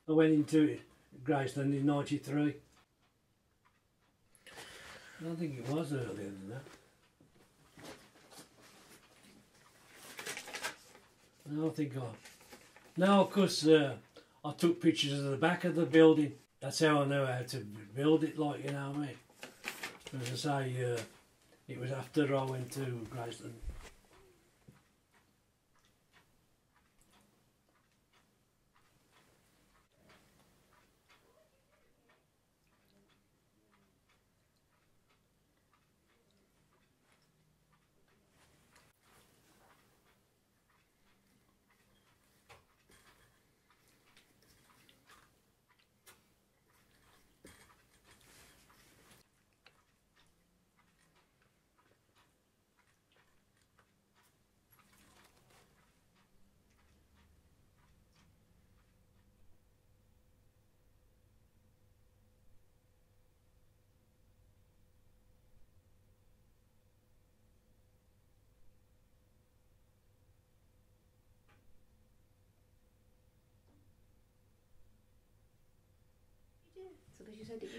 I went into it, Graceland in '93. I don't think it was earlier than that. No, I think no, because I took pictures of the back of the building. That's how I know how to build it, like, you know what I mean? As I say, it was after I went to Graceland.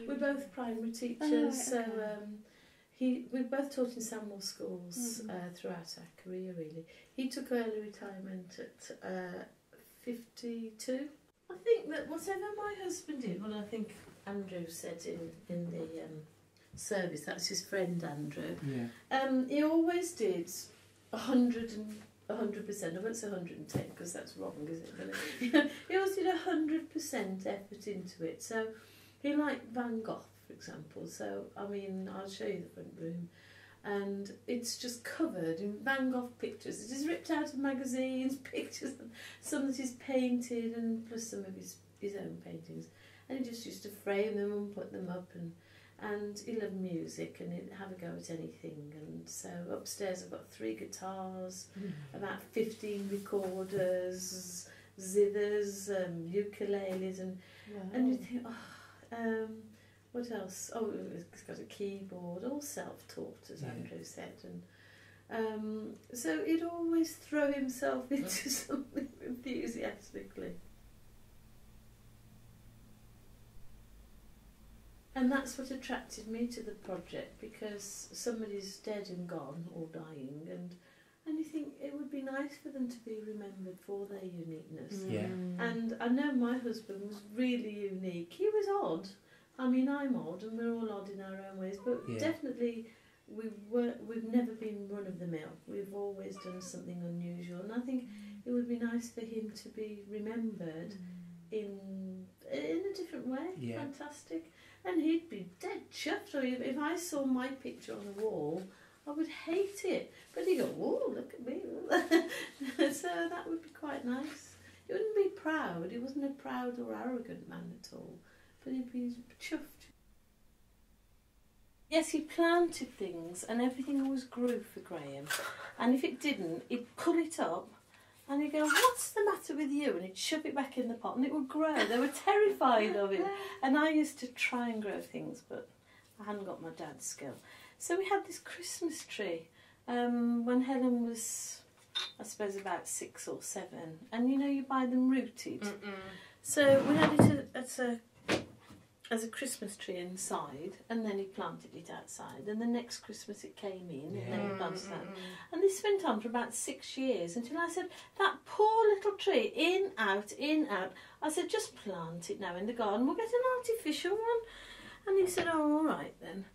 We're both primary teachers, so we both taught in Samuel schools throughout our career, really. He took early retirement at 52. I think that whatever my husband did, well, I think Andrew said in the service, that's his friend Andrew, he always did 100%. I won't say 110 because that's wrong, is it? But he always did 100% effort into it. So he liked Van Gogh, for example. So, I mean, I'll show you the front room. And it's just covered in Van Gogh pictures. It is ripped out of magazines, pictures, some that he's painted, and plus some of his own paintings. And he just used to frame them and put them up. And he loved music and he'd have a go at anything. And so upstairs I've got 3 guitars, about 15 recorders, zithers, ukuleles, and you think, what else? Oh, he's got a keyboard, all self-taught, as Andrew said. And so he'd always throw himself into something enthusiastically. And that's what attracted me to the project, because somebody's dead and gone or dying, and you think it would be nice for them to be remembered for their uniqueness. Yeah. And I know my husband was really unique. He was odd. I mean, I'm odd, and we're all odd in our own ways, but definitely we've never been run of the mill. We've always done something unusual, and I think it would be nice for him to be remembered in a different way. Yeah. Fantastic. And he'd be dead chuffed. If I saw my picture on the wall, I would hate it. But he'd go, "Oh, look at me." So that would be quite nice. He wouldn't be proud. He wasn't a proud or arrogant man at all. But he'd be chuffed. Yes, he planted things and everything always grew for Graham. And if it didn't, he'd pull it up and he'd go, "What's the matter with you?" And he'd shove it back in the pot and it would grow. They were terrified of it. And I used to try and grow things, but I hadn't got my dad's skill. So we had this Christmas tree when Helen was, I suppose, about 6 or 7. And you know, you buy them rooted. So we had it as a Christmas tree inside, and then he planted it outside, and the next Christmas it came in, and then he planted that. And this went on for about 6 years, until I said, "That poor little tree, in, out, in, out." I said, "Just plant it now in the garden, we'll get an artificial one." And he said, "Oh, all right then."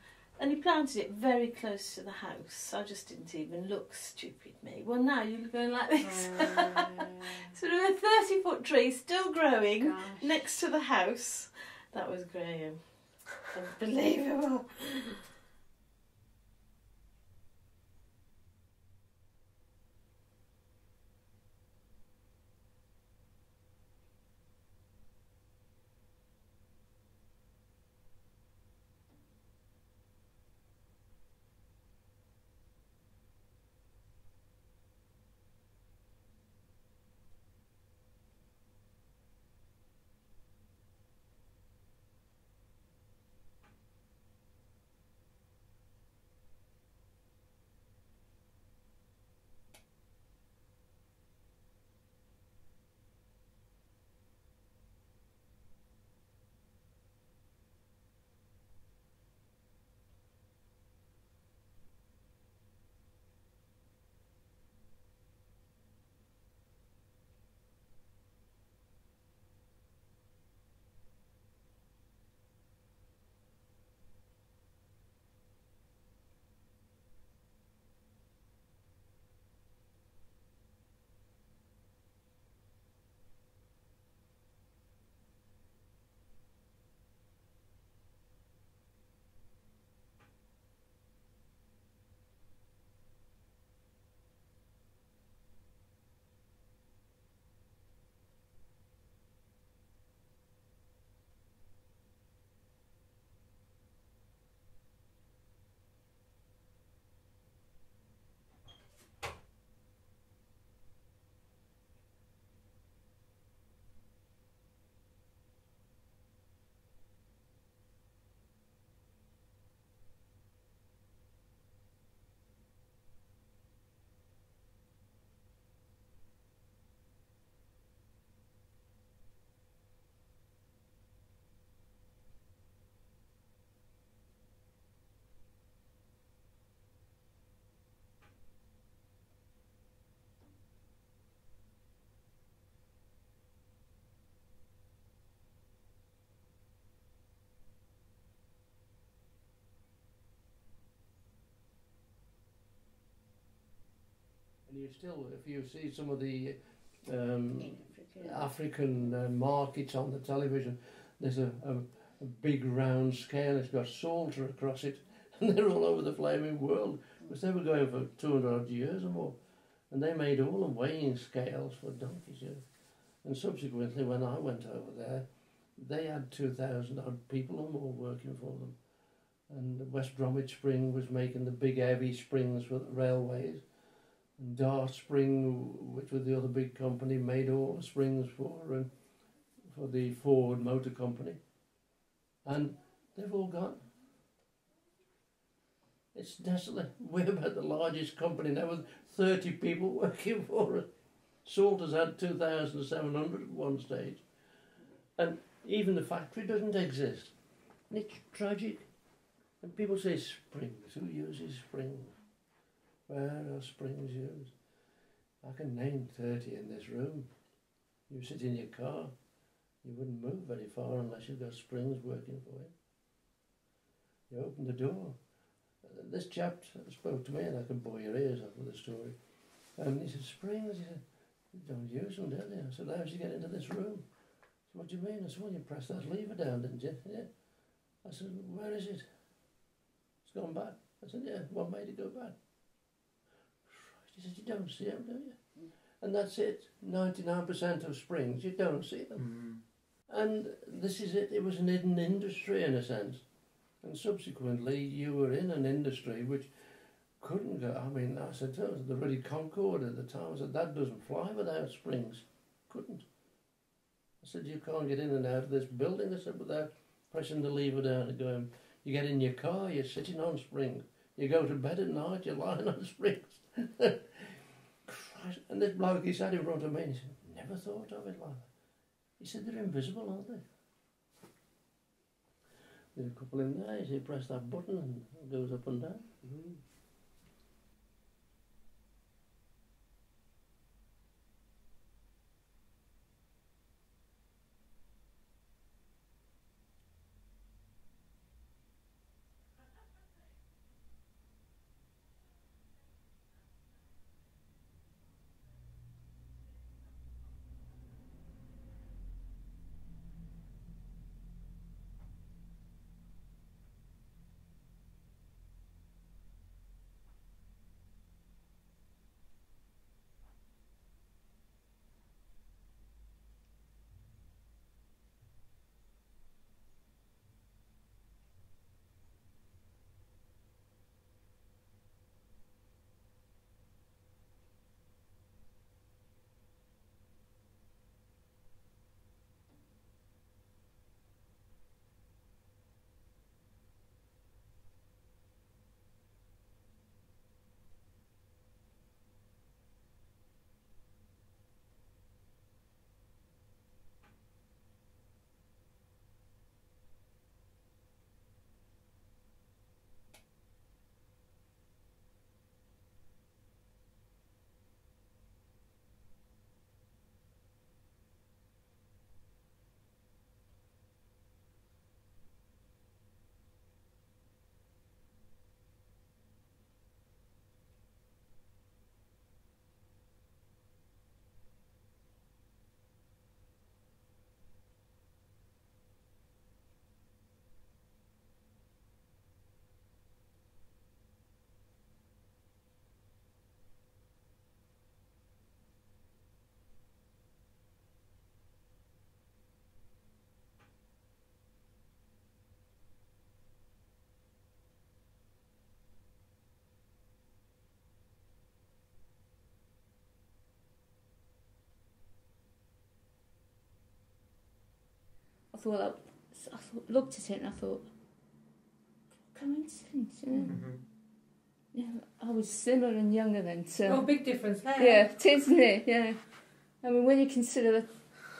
And he planted it very close to the house. I just didn't even look, stupid me. Well, now you're going like this. Sort of a 30-foot tree, still growing, next to the house. That was Graham. Unbelievable. And you still, if you see some of the African markets on the television, there's a big round scale, it's got Salter across it, and they're all over the flaming world, because they were going for 200 odd years or more, and they made all the weighing scales for donkeys, you know. And subsequently, when I went over there, they had 2,000 odd people or more working for them, and West Bromwich Spring was making the big heavy springs for the railways, and Dart Spring, which was the other big company, made all the springs for the Ford Motor Company. And they've all gone. It's desolate. We're about the largest company now with 30 people working for us. Salter's had 2,700 at one stage. And even the factory doesn't exist. And it's tragic. And people say springs. Who uses springs? Where are springs used? I can name 30 in this room. You sit in your car, you wouldn't move very far unless you've got springs working for you. You open the door. This chap spoke to me, and I can bore your ears off with a story. And he said, springs? He said, you don't use them, do you? I said, how did you get into this room? I said, what do you mean? I said, well, you pressed that lever down, didn't you? Yeah. I said, where is it? It's gone back. I said, yeah, what made it go back? He said, you don't see them, do you? And that's it. 99% of springs, you don't see them. And this is it. It was an hidden industry in a sense. And subsequently, you were in an industry which couldn't go. I mean, I said, oh, the Ruddy Concorde at the time, I said, that doesn't fly without springs. Couldn't. I said, you can't get in and out of this building, I said, without pressing the lever down and going. You get in your car, you're sitting on springs. You go to bed at night, you're lying on springs. Christ. And this bloke, he sat in front of me and he said, never thought of it like that. He said, they're invisible, aren't they? There's a couple in there, you press that button and it goes up and down. Looked at it and I thought, coincidence, you know. Yeah, I was slimmer and younger then, so. Oh, big difference there. Yeah, it is, isn't it? Yeah. I mean, when you consider that,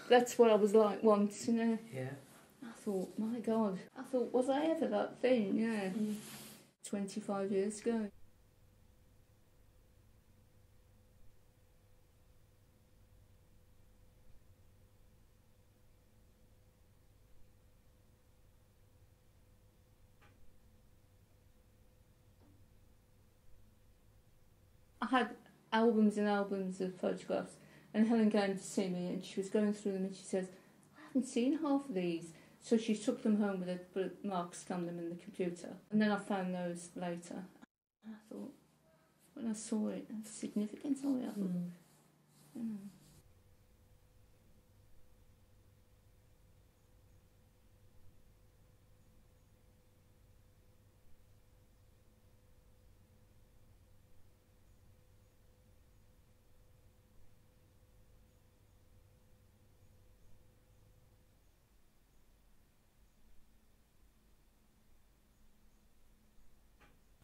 that's what I was like once, you know. Yeah. I thought, my God. I thought, was I ever that thin? Yeah. 25 years ago. I had albums and albums of photographs. And Helen came to see me, and she was going through them, and she says, "I haven't seen half of these." So she took them home with her, Mark scanned them in the computer. And then I found those later. And I thought, when I saw it, the significance of it, I thought,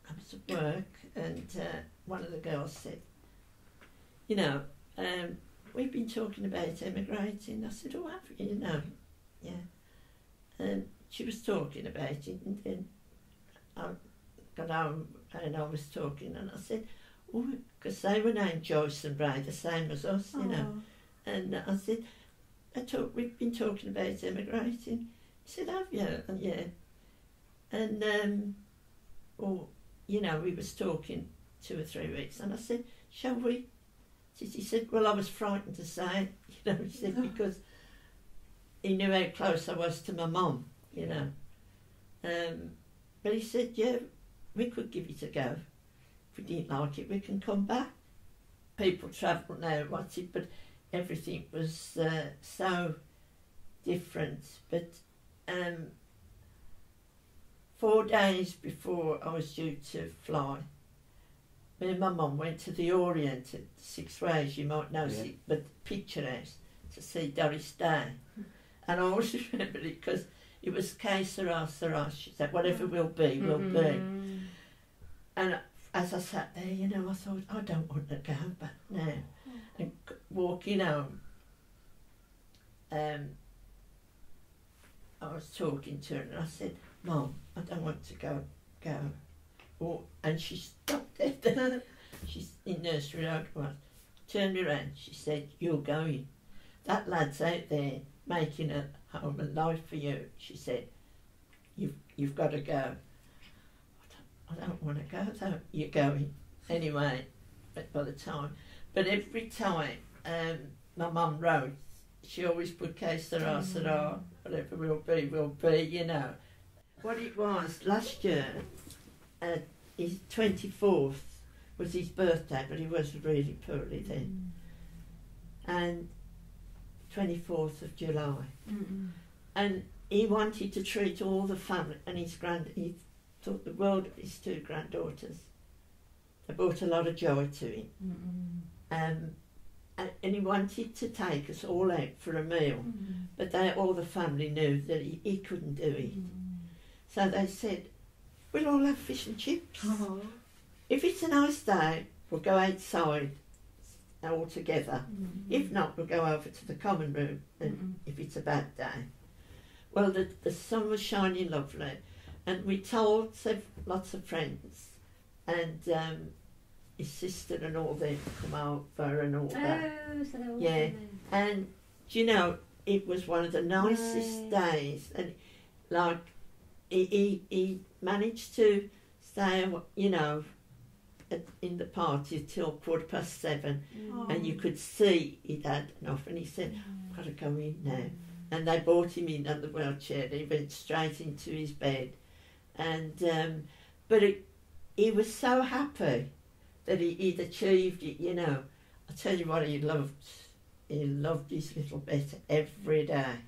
I was at work, and one of the girls said, "You know, we've been talking about emigrating." I said, "Oh, have you? You know, yeah." And she was talking about it, and then I got home and I was talking, and I said, "Oh," because they were named Joyce and Ray, the same as us, you know. And I said, "We've been talking about emigrating." He said, "Have you?" And yeah. And well, you know, we was talking 2 or 3 weeks, and I said, "Shall we?" He said, "Well, I was frightened to say," you know, he said, because he knew how close I was to my mum, you know. But he said, "Yeah, we could give it a go. If we didn't like it, we can come back." People travel now, what's it, but everything was so different. But 4 days before I was due to fly, me and my mum went to the Orient at 6 Ways, you might know, yeah. But Picture House, to see Doris Day. And I always remember it because it was que sera, sera. She said, "Whatever will be, will be." And as I sat there, you know, I thought, I don't want to go back now. And walking home, I was talking to her and I said, "Mum, I don't want to go. Oh, and she stopped there. She's in Nursery Road once. Turned me around. She said, "You're going. That lad's out there making a home and life for you." She said, "You've got to go." I don't want to go though. "You're going." Anyway, by the time. But every time my mum wrote, she always put que sera, sera, whatever will be, you know. What it was, last year, his 24th was his birthday, but he was really poorly then. And 24th of July. And he wanted to treat all the family and he thought the world of his 2 granddaughters. They brought a lot of joy to him. And he wanted to take us all out for a meal, but all the family knew that he couldn't do it. So they said, "We'll all have fish and chips. If it's a nice day, we'll go outside all together. If not, we'll go over to the common room, and if it's a bad day." Well, the sun was shining lovely, and we told lots of friends, and his sister and all them come over and all that. So yeah, and do you know, it was one of the nicest days, and like he managed to stay, you know, in the party till 7:15, and you could see he'd had enough, and he said, "I've got to go in now." And they brought him in on the wheelchair, and he went straight into his bed, and but he was so happy that he'd achieved it, you know. I tell you what, he loved his little bit every day,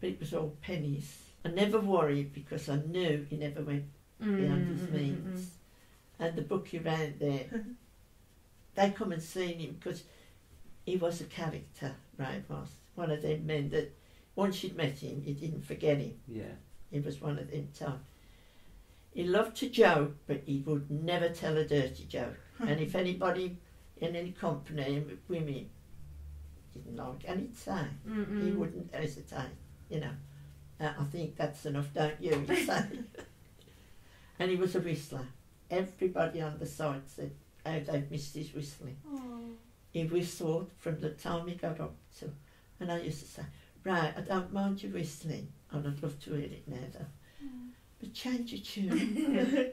but it was all pennies. I never worried because I knew he never went beyond his means. And the bookie round there, they come and see him because he was a character, Ray was. One of them men that once you'd met him, you didn't forget him. Yeah. He was one of them types. He loved to joke, but he would never tell a dirty joke. And if anybody in any company with women didn't like, and he'd say, he wouldn't hesitate, you know. I think that's enough, don't you? He'd say. And he was a whistler. Everybody on the site said how they'd missed his whistling. He whistled from the time he got up to, and I used to say, "Right, I don't mind you whistling, and I'd love to hear it now though. But change your tune."